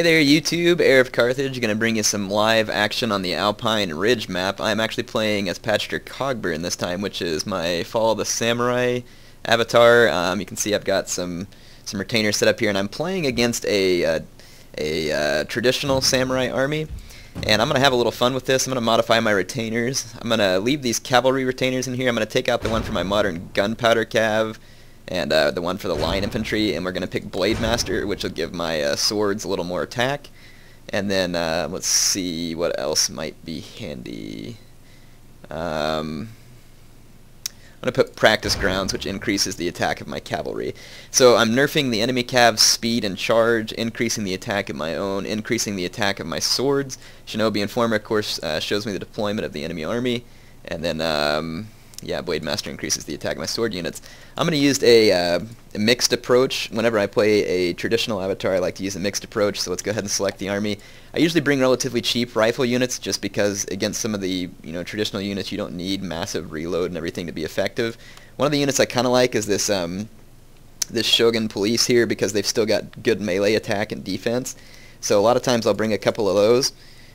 Hey there YouTube, HeirofCarthage, going to bring you some live action on the Alpine Ridge map. I'm actually playing as Patchster Cogburn this time, which is my Fall of the Samurai avatar. You can see I've got some retainers set up here, and I'm playing against a traditional samurai army. And I'm going to have a little fun with this. I'm going to modify my retainers. I'm going to leave these cavalry retainers in here. I'm going to take out the one for my modern gunpowder cav, and the one for the line infantry, and we're going to pick Blade Master, which will give my swords a little more attack. And then let's see what else might be handy. I'm going to put Practice Grounds, which increases the attack of my cavalry. So I'm nerfing the enemy cav's speed and charge, increasing the attack of my own, increasing the attack of my swords. Shinobi Informer, of course, shows me the deployment of the enemy army. And then yeah, Blade Master increases the attack of my sword units. I'm going to use a mixed approach. Whenever I play a traditional avatar, I like to use a mixed approach, so let's go ahead and select the army. I usually bring relatively cheap rifle units, just because against some of the traditional units you don't need massive reload and everything to be effective. One of the units I kind of like is this this Shogun police here, because they've still got good melee attack and defense. So a lot of times I'll bring a couple of those.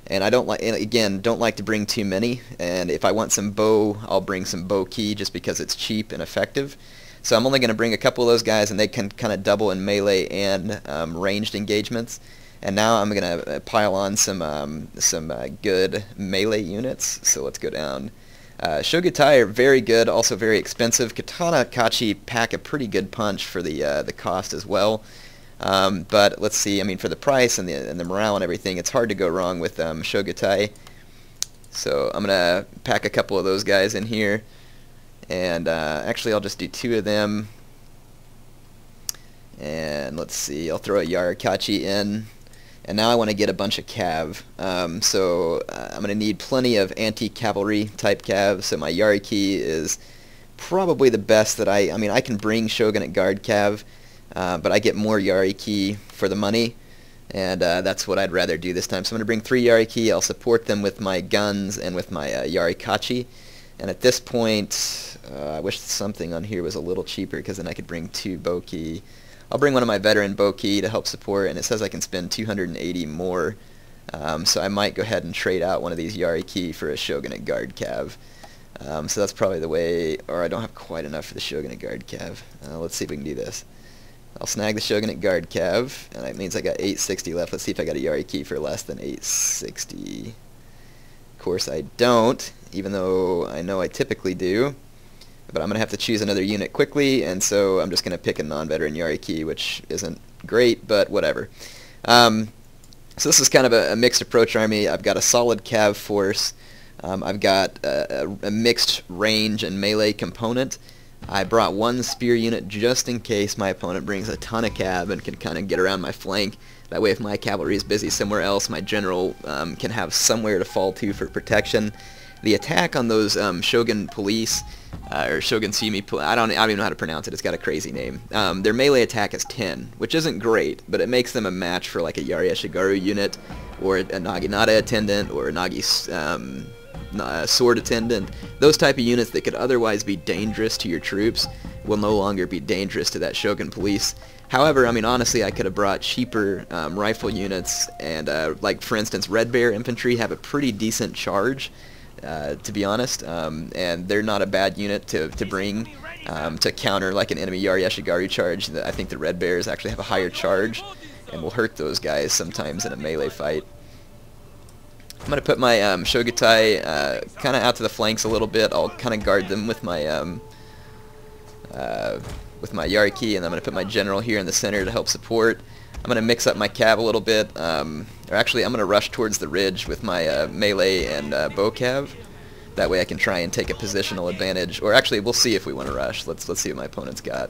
And I don't like, again, don't like to bring too many. And if I want some bow, I'll bring some bow key, just because it's cheap and effective. So I'm only going to bring a couple of those guys, and they can kind of double in melee and ranged engagements. And now I'm going to pile on some good melee units. So let's go down. Shogutai are very good, also very expensive. Katana Kachi pack a pretty good punch for the cost as well. But let's see, I mean, for the price and the morale and everything, it's hard to go wrong with Shogutai. So I'm going to pack a couple of those guys in here. And actually I'll just do two of them. And let's see, I'll throw a Yarikachi in. And now I want to get a bunch of cav. So I'm going to need plenty of anti-cavalry type cav. So my Yariki is probably the best that I mean, I can bring Shogun at guard cav. But I get more Yariki for the money, and that's what I'd rather do this time. So I'm going to bring 3 Yariki. I'll support them with my guns and with my Yarikachi. And at this point, I wish something on here was a little cheaper, because then I could bring 2 Boki. I'll bring one of my veteran Boki to help support, and it says I can spend 280 more. So I might go ahead and trade out one of these Yariki for a Shogun at guard cav. So that's probably the way, or I don't have quite enough for the Shogun at guard cav. Let's see if we can do this. I'll snag the Shogun at guard cav, and that means I got 860 left. Let's see if I got a Yariki for less than 860. Of course I don't, even though I know I typically do. But I'm going to have to choose another unit quickly, and so I'm just going to pick a non-veteran Yariki, which isn't great, but whatever. So this is kind of a mixed approach army. I've got a solid cav force. I've got a mixed range and melee component. I brought 1 spear unit just in case my opponent brings a ton of cav and can kind of get around my flank. That way, if my cavalry is busy somewhere else, my general can have somewhere to fall to for protection. The attack on those Shogun police, or Shogun Sumi, I don't even know how to pronounce it, it's got a crazy name. Their melee attack is 10, which isn't great, but it makes them a match for like a Yari Ashigaru unit, or a Naginata attendant, or a Nagi sword attendant. Those type of units that could otherwise be dangerous to your troops will no longer be dangerous to that Shogun police. However, I mean, honestly, I could have brought cheaper rifle units, and like for instance, Red Bear infantry have a pretty decent charge, to be honest, and they're not a bad unit to bring to counter like an enemy Yari Ashigaru charge. I think the Red Bears actually have a higher charge and will hurt those guys sometimes in a melee fight. I'm going to put my Shogutai kind of out to the flanks a little bit. I'll kind of guard them with my Yariki, and I'm going to put my general here in the center to help support. I'm going to mix up my cav a little bit, or actually I'm going to rush towards the ridge with my melee and bow cav. That way I can try and take a positional advantage, or actually we'll see if we want to rush. Let's see what my opponent's got.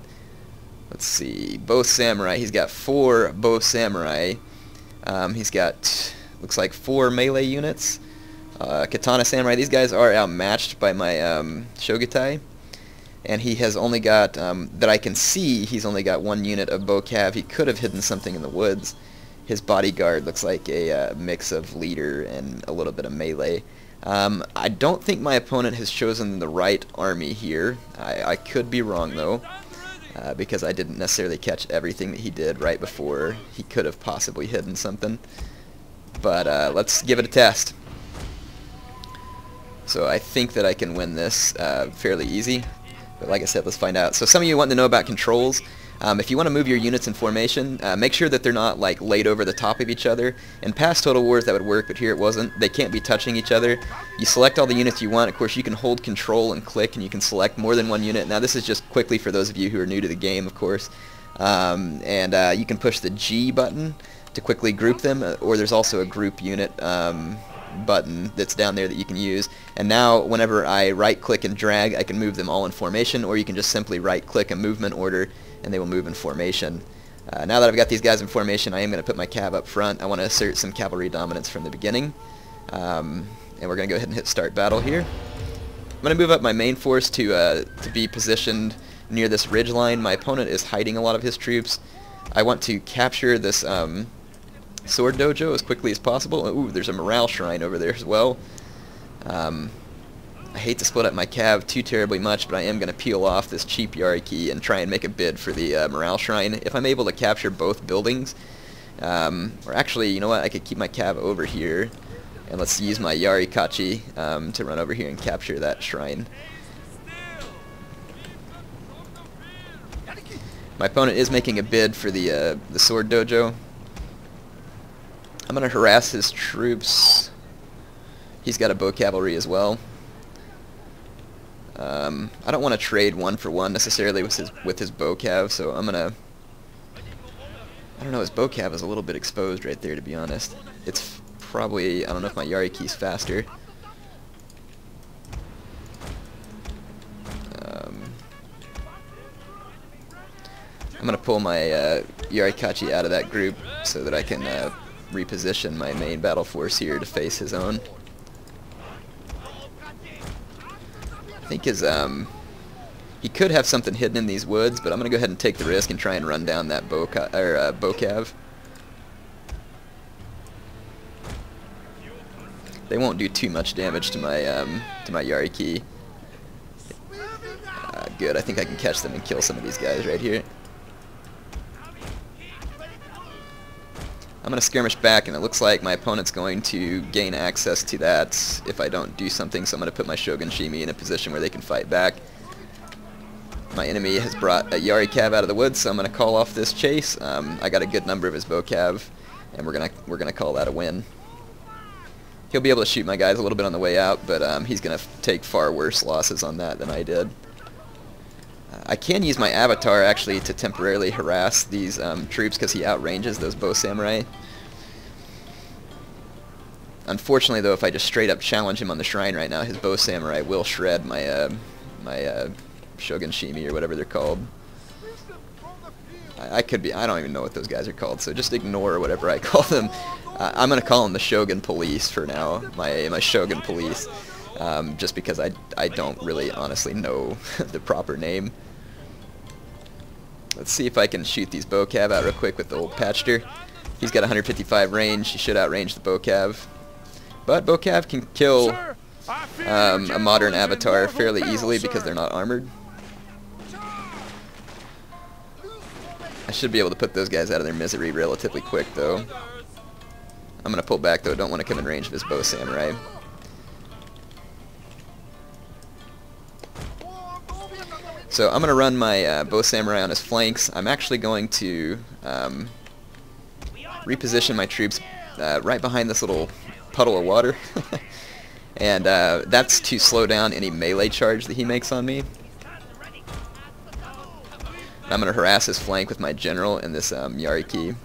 Let's see, both samurai. He's got 4 bow samurai. He's got, looks like 4 melee units. Katana Samurai, these guys are outmatched by my Shogutai. And he has only got, that I can see, he's only got 1 unit of bow cav. He could have hidden something in the woods. His bodyguard looks like a mix of leader and a little bit of melee. I don't think my opponent has chosen the right army here. I could be wrong though. because I didn't necessarily catch everything that he did right before he could have possibly hidden something. But let's give it a test. So I think that I can win this fairly easy. But like I said, let's find out. So some of you want to know about controls. If you want to move your units in formation, make sure that they're not like laid over the top of each other. In past Total Wars that would work, but here it wasn't. They can't be touching each other. You select all the units you want. Of course, you can hold control and click, and you can select more than one unit. Now this is just quickly for those of you who are new to the game, of course. You can push the G button to quickly group them, or there's also a group unit button that's down there that you can use. And now whenever I right click and drag, I can move them all in formation, or you can just simply right click a movement order and they will move in formation. Now that I've got these guys in formation, I am going to put my cav up front. I want to assert some cavalry dominance from the beginning, and we're going to go ahead and hit start battle here. I'm going to move up my main force to be positioned near this ridge line. My opponent is hiding a lot of his troops. I want to capture this sword dojo as quickly as possible. Ooh, there's a morale shrine over there as well. I hate to split up my cav too terribly much, but I am going to peel off this cheap Yariki and try and make a bid for the morale shrine. If I'm able to capture both buildings, or actually, you know what, I could keep my cav over here, and let's use my Yarikachi to run over here and capture that shrine. My opponent is making a bid for the sword dojo. I'm going to harass his troops. He's got a bow cavalry as well. I don't want to trade one for one necessarily with his bow cav, so I'm gonna. I don't know. His bow cav is a little bit exposed right there, to be honest. It's probably, I don't know if my Yariki's faster. I'm gonna pull my Yarikachi out of that group so that I can reposition my main battle force here to face his own. I think his he could have something hidden in these woods, but I'm gonna go ahead and take the risk and try and run down that bow cav. They won't do too much damage to my Yariki. Good. I think I can catch them and kill some of these guys right here. I'm going to skirmish back, and it looks like my opponent's going to gain access to that if I don't do something, so I'm going to put my Shogun Shimi in a position where they can fight back. My enemy has brought a Yari cav out of the woods, so I'm going to call off this chase. I got a good number of his bow cav, and we're gonna call that a win. He'll be able to shoot my guys a little bit on the way out, but he's going to take far worse losses on that than I did. I can use my avatar actually to temporarily harass these troops because he outranges those bow samurai. Unfortunately though, if I just straight up challenge him on the shrine right now, his bow samurai will shred my my Shogun Shimi or whatever they're called. I don't even know what those guys are called, so just ignore whatever I call them. I'm gonna call them the Shogun Police for now, my Shogun Police, just because I don't really honestly know the proper name. Let's see if I can shoot these bow cav out real quick with the old Patchster. He's got 155 range. He should outrange the bow cav. But bow cav can kill a modern avatar fairly easily because they're not armored. I should be able to put those guys out of their misery relatively quick, though. I'm going to pull back, though. Don't want to come in range of his bow samurai. So I'm going to run my bow samurai on his flanks. I'm actually going to reposition my troops right behind this little puddle of water. And that's to slow down any melee charge that he makes on me. I'm going to harass his flank with my general and this Yariki.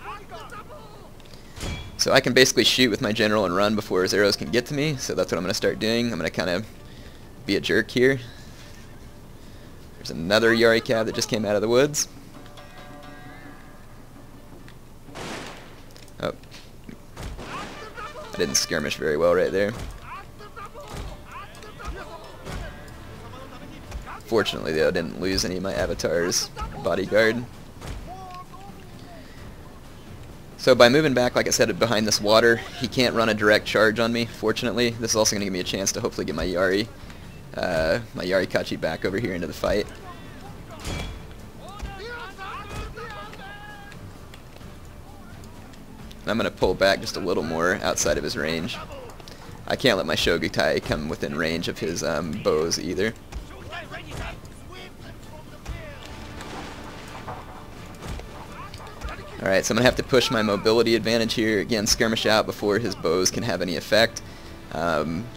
So I can basically shoot with my general and run before his arrows can get to me. So that's what I'm going to start doing. I'm going to kind of be a jerk here. There's another Yari cav that just came out of the woods. Oh. I didn't skirmish very well right there. Fortunately, though, I didn't lose any of my avatar's bodyguard. So by moving back, like I said, behind this water, he can't run a direct charge on me, fortunately. This is also going to give me a chance to hopefully get my Yari, my Yarikachi back over here into the fight. and I'm going to pull back just a little more outside of his range. I can't let my Shogutai come within range of his bows either. Alright, so I'm going to have to push my mobility advantage here. Again, skirmish out before his bows can have any effect.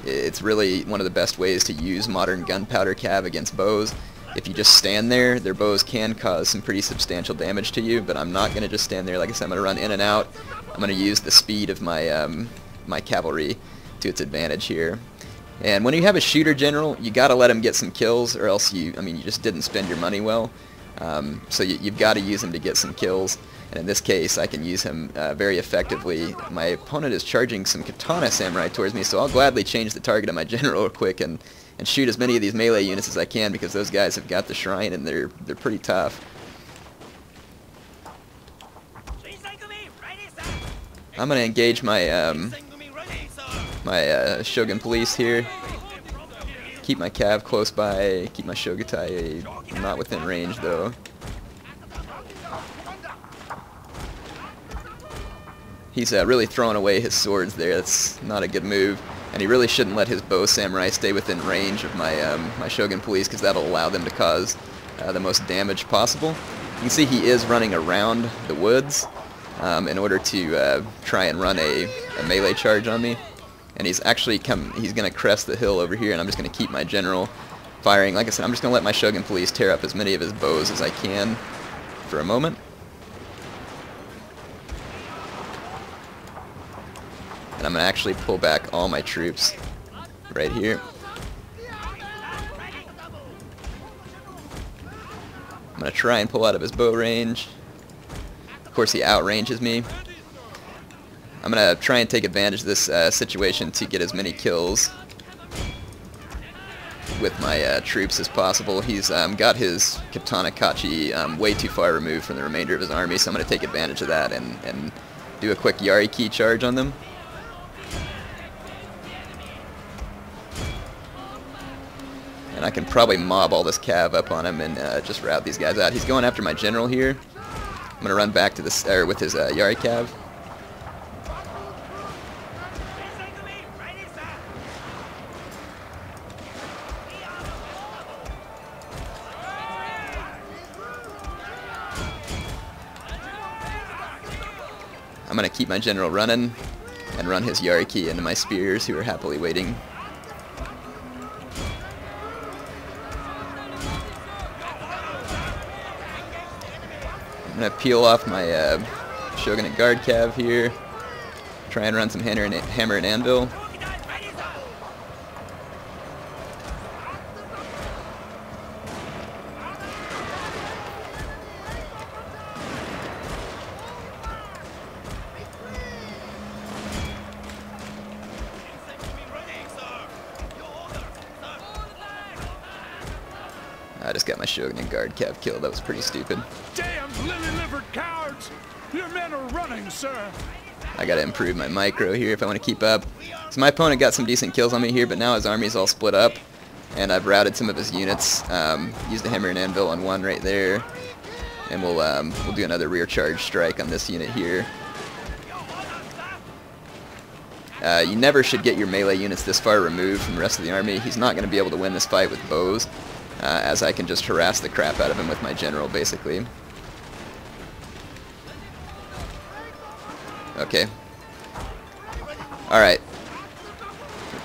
It's really one of the best ways to use modern gunpowder cav against bows. If you just stand there, their bows can cause some pretty substantial damage to you, but I'm not going to just stand there. Like I said, I'm going to run in and out. I'm going to use the speed of my my cavalry to its advantage here. And when you have a shooter general, you got to let him get some kills, or else you just didn't spend your money well. So you've got to use him to get some kills. And in this case, I can use him very effectively. My opponent is charging some katana samurai towards me, so I'll gladly change the target of my general real quick and shoot as many of these melee units as I can, because those guys have got the shrine and they're pretty tough. I'm going to engage my Shogun police here. Keep my cav close by. Keep my Shogutai not within range though. He's really throwing away his swords there. That's not a good move. And he really shouldn't let his bow samurai stay within range of my my Shogun police, because that'll allow them to cause the most damage possible. You can see he is running around the woods in order to try and run a melee charge on me. And he's actually he's going to crest the hill over here, and I'm just going to keep my general firing. Like I said, I'm just going to let my Shogun police tear up as many of his bows as I can for a moment. And I'm going to actually pull back all my troops right here. I'm going to try and pull out of his bow range. Of course, he outranges me. I'm going to try and take advantage of this situation to get as many kills with my troops as possible. He's got his katana kachi way too far removed from the remainder of his army, so I'm going to take advantage of that and do a quick Yariki charge on them. And I can probably mob all this cav up on him and just rout these guys out. He's going after my general here. I'm going to run back to this with his Yari cav. I'm going to keep my general running and run his Yariki into my spears, who are happily waiting. I'm going to peel off my Shogunate Guard Cav here, try and run some hammer and anvil. I just got my Shogunate Guard Cav killed. That was pretty stupid. Damn lily-livered cowards! Your men are running, sir. I gotta improve my micro here if I want to keep up. So my opponent got some decent kills on me here, but now his army's all split up, and I've routed some of his units. Used the hammer and anvil on one right there, and we'll do another rear charge strike on this unit here. You never should get your melee units this far removed from the rest of the army. He's not going to be able to win this fight with bows, as I can just harass the crap out of him with my general, basically. Okay. Alright.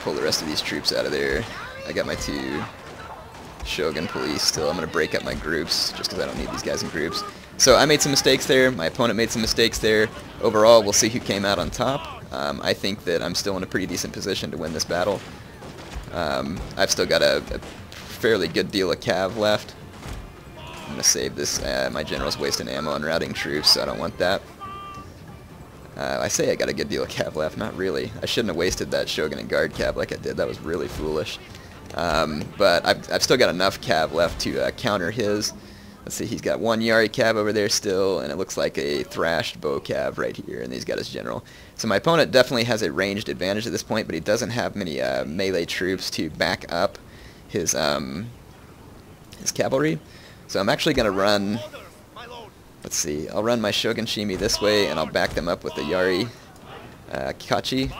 Pull the rest of these troops out of there. I got my two Shogun police still. I'm going to break up my groups, just because I don't need these guys in groups. So I made some mistakes there. My opponent made some mistakes there. Overall, we'll see who came out on top. I think that I'm still in a pretty decent position to win this battle. I've still got a fairly good deal of cav left. I'm going to save this. My general's wasting ammo on routing troops, so I don't want that. I say I got a good deal of cav left. Not really. I shouldn't have wasted that Shogun and Guard cav like I did. That was really foolish. But I've still got enough cav left to counter his. Let's see, he's got one Yari cav over there still, and it looks like a thrashed bow cav right here, and he's got his general. So my opponent definitely has a ranged advantage at this point, but he doesn't have many melee troops to back up his cavalry. So I'm actually going to run let's see, I'll run my Shogun Shimi this way, and I'll back them up with the Yari Kachi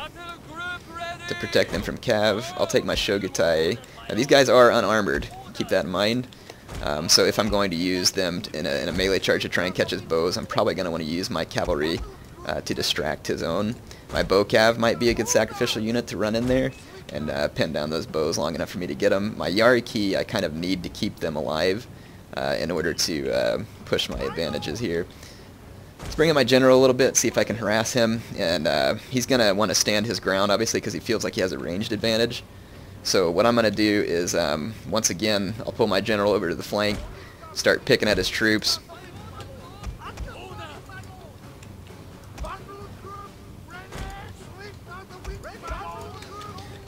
to protect them from Cav. I'll take my Shogutai. Now these guys are unarmored, keep that in mind. So if I'm going to use them in a melee charge to try and catch his bows, I'm probably going to want to use my cavalry to distract his own. My bow cav might be a good sacrificial unit to run in there and pin down those bows long enough for me to get them. My Yariki, I kind of need to keep them alive in order to push my advantages here. Let's bring in my general a little bit, see if I can harass him, and he's going to want to stand his ground, obviously, because he feels like he has a ranged advantage. So what I'm going to do is, once again, I'll pull my general over to the flank, start picking at his troops.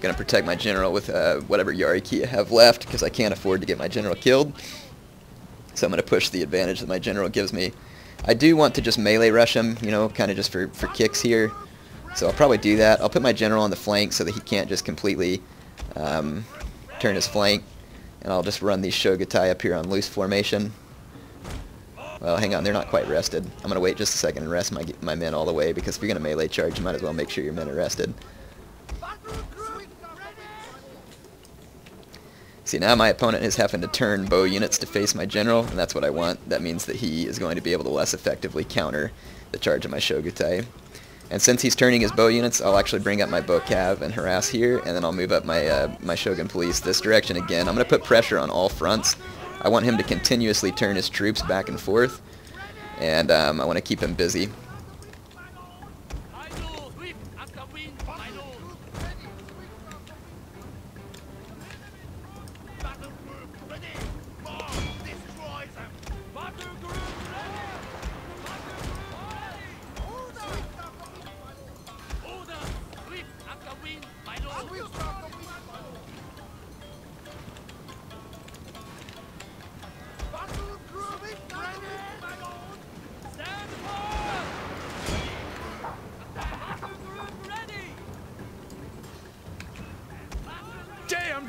Going to protect my general with whatever Yariki I have left, because I can't afford to get my general killed. So I'm going to push the advantage that my general gives me. I do want to just melee rush him, you know, kind of just for kicks here. So I'll probably do that. I'll put my general on the flank so that he can't just completely turn his flank. And I'll just run these Shogutai up here on loose formation. Well, hang on, they're not quite rested. I'm going to wait just a second and rest my men all the way, because if you're going to melee charge, you might as well make sure your men are rested. See, now my opponent is having to turn bow units to face my general, and that's what I want. That means that he is going to be able to less effectively counter the charge of my Shogutai. And since he's turning his bow units, I'll actually bring up my bow cav and harass here, and then I'll move up my my Shogun police this direction again. I'm going to put pressure on all fronts. I want him to continuously turn his troops back and forth, and I want to keep him busy.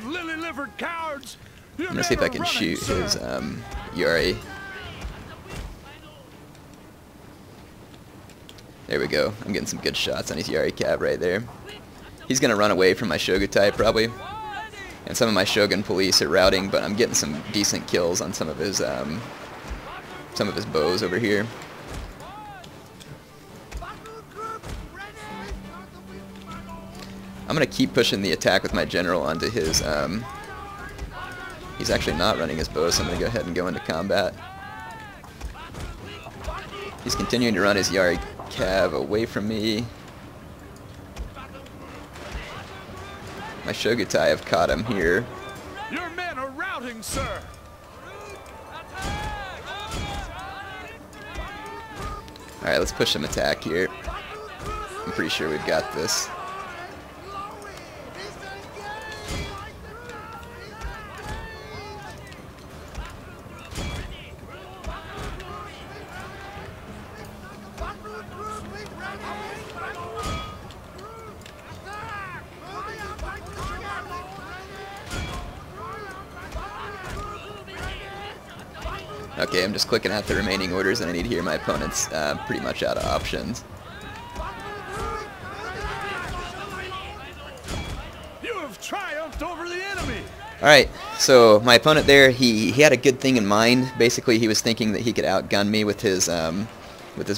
Lily-livered cowards! I'm gonna see if I can shoot his Yari. There we go. I'm getting some good shots on his Yari cav right there. He's gonna run away from my Shogutai probably, and some of my Shogun police are routing, but I'm getting some decent kills on some of his bows over here. I'm going to keep pushing the attack with my general onto his, he's actually not running his bow, so I'm going to go ahead and go into combat. He's continuing to run his Yari cav away from me. My Shogutai have caught him here. Your men are routing, sir. Alright, let's push some attack here. I'm pretty sure we've got this. Okay, I'm just clicking out the remaining orders, and I need to hear my opponent's pretty much out of options. You have triumphed over the enemy. Alright, so my opponent there, he had a good thing in mind. Basically, he was thinking that he could outgun me with his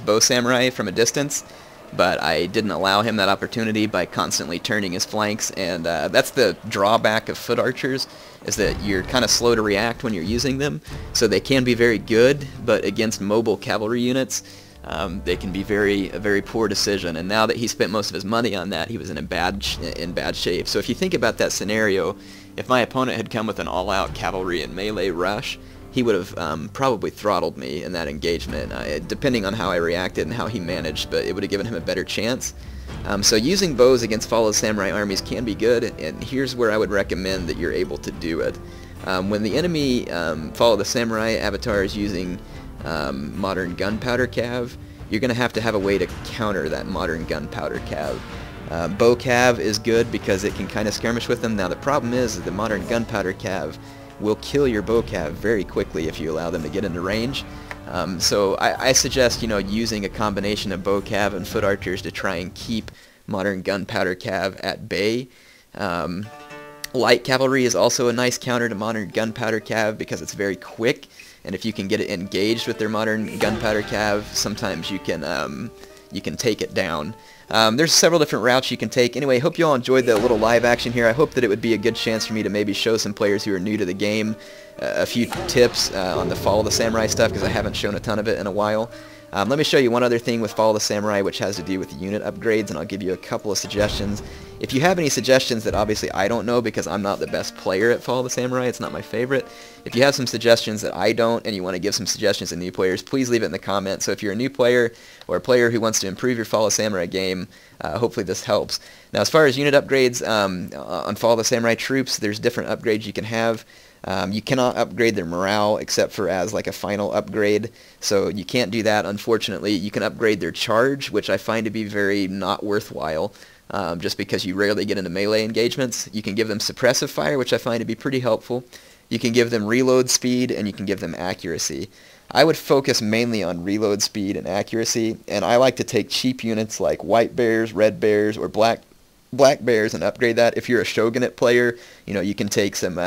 bow samurai from a distance, but I didn't allow him that opportunity by constantly turning his flanks, and that's the drawback of foot archers, is that you're kind of slow to react when you're using them, so they can be very good, but against mobile cavalry units, they can be a very poor decision. And now that he spent most of his money on that, he was in bad shape. So if you think about that scenario, if my opponent had come with an all-out cavalry and melee rush, he would have probably throttled me in that engagement, depending on how I reacted and how he managed, but it would have given him a better chance. So using bows against followed samurai armies can be good, and here's where I would recommend that you're able to do it. When the enemy follow the samurai avatar is using modern gunpowder cav, you're going to have a way to counter that modern gunpowder cav. Bow cav is good because it can kind of skirmish with them. Now the problem is that the modern gunpowder cav will kill your bow cav very quickly if you allow them to get into range. So I suggest, you know, using a combination of bow cav and foot archers to try and keep modern gunpowder cav at bay. Light cavalry is also a nice counter to modern gunpowder cav because it's very quick, and if you can get it engaged with their modern gunpowder cav, sometimes you can take it down. There's several different routes you can take. Anyway, hope you all enjoyed the little live action here. I hope that it would be a good chance for me to maybe show some players who are new to the game a few tips on the Fall of the Samurai stuff, because I haven't shown a ton of it in a while. Let me show you one other thing with Fall of the Samurai, which has to do with unit upgrades, and I'll give you a couple of suggestions. If you have any suggestions that obviously I don't know, because I'm not the best player at Fall of the Samurai, it's not my favorite. If you have some suggestions that I don't, and you want to give some suggestions to new players, please leave it in the comments. So if you're a new player, or a player who wants to improve your Fall of the Samurai game, hopefully this helps. Now, as far as unit upgrades, on Fall of the Samurai troops, there's different upgrades you can have. You cannot upgrade their morale except for as like a final upgrade, so you can't do that, unfortunately. You can upgrade their charge, which I find to be very not worthwhile, just because you rarely get into melee engagements. You can give them suppressive fire, which I find to be pretty helpful. You can give them reload speed, and you can give them accuracy. I would focus mainly on reload speed and accuracy, and I like to take cheap units like white bears, red bears, or black bears and upgrade that. If you're a Shogunate player, you know, you can take some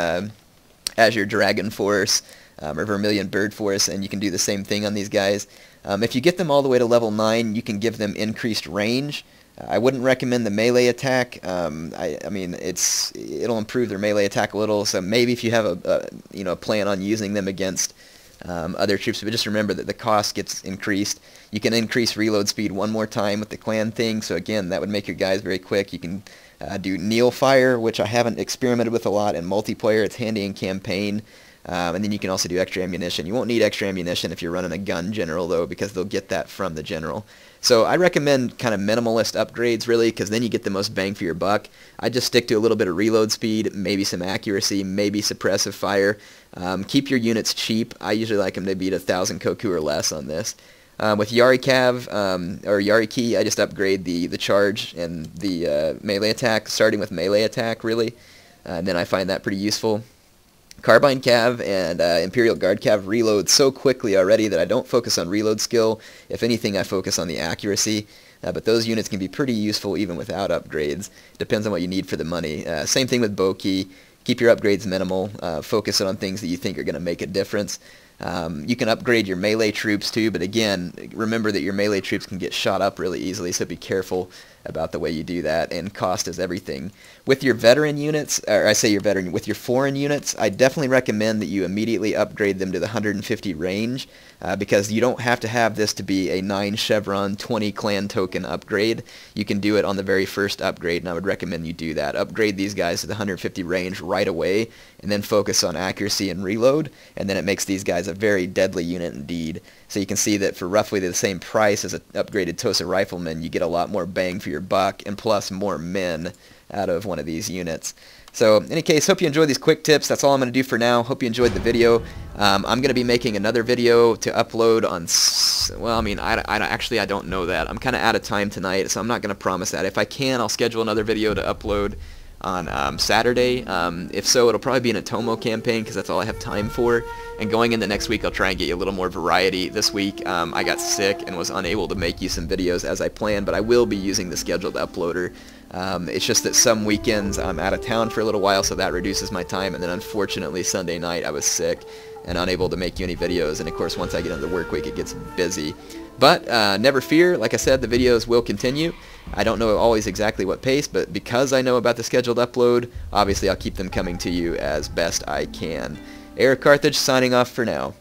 Azure Dragon Force or Vermilion Bird Force, and you can do the same thing on these guys. If you get them all the way to level 9, you can give them increased range. I wouldn't recommend the melee attack. I mean, it'll improve their melee attack a little, so maybe if you have a plan on using them against other troops, but just remember that the cost gets increased. You can increase reload speed one more time with the clan thing, so again, that would make your guys very quick. You can do Neil Fire, which I haven't experimented with a lot in multiplayer. It's handy in campaign. And then you can also do extra ammunition. You won't need extra ammunition if you're running a gun general, though, because they'll get that from the general. So I recommend kind of minimalist upgrades, really, because then you get the most bang for your buck. I just stick to a little bit of reload speed, maybe some accuracy, maybe suppressive fire. Keep your units cheap. I usually like them to beat 1,000 Koku or less on this. With Yari Cav, or Yari Key, I just upgrade the charge and the melee attack, starting with melee attack, really. And then I find that pretty useful. Carbine Cav and Imperial Guard Cav reload so quickly already that I don't focus on reload skill. If anything, I focus on the accuracy. But those units can be pretty useful even without upgrades. Depends on what you need for the money. Same thing with Bow Key. Keep your upgrades minimal. Focus on things that you think are going to make a difference. You can upgrade your melee troops too, but again, remember that your melee troops can get shot up really easily, so be careful about the way you do that, and cost is everything. With your veteran units, or I say your veteran, with your foreign units, I definitely recommend that you immediately upgrade them to the 150 range, because you don't have to have this to be a 9 chevron, 20 clan token upgrade. You can do it on the very first upgrade, and I would recommend you do that. Upgrade these guys to the 150 range right away, and then focus on accuracy and reload, and then it makes these guys a very deadly unit indeed. So you can see that for roughly the same price as an upgraded Tosa Rifleman, you get a lot more bang for your buck, and plus more men out of one of these units. So in any case, hope you enjoyed these quick tips. That's all I'm going to do for now. Hope you enjoyed the video. I'm going to be making another video to upload on, well, I mean, I don't know that. I'm kind of out of time tonight, so I'm not going to promise that. If I can, I'll schedule another video to upload on Saturday. If so, it'll probably be an Atomo campaign, because that's all I have time for. And going into next week, I'll try and get you a little more variety. This week, I got sick and was unable to make you some videos as I planned, but I will be using the scheduled uploader. It's just that some weekends I'm out of town for a little while, so that reduces my time, and then unfortunately Sunday night I was sick and unable to make you any videos, and of course once I get into the work week it gets busy. But never fear, like I said, the videos will continue. I don't know always exactly what pace, but because I know about the scheduled upload, obviously I'll keep them coming to you as best I can. HeirofCarthage signing off for now.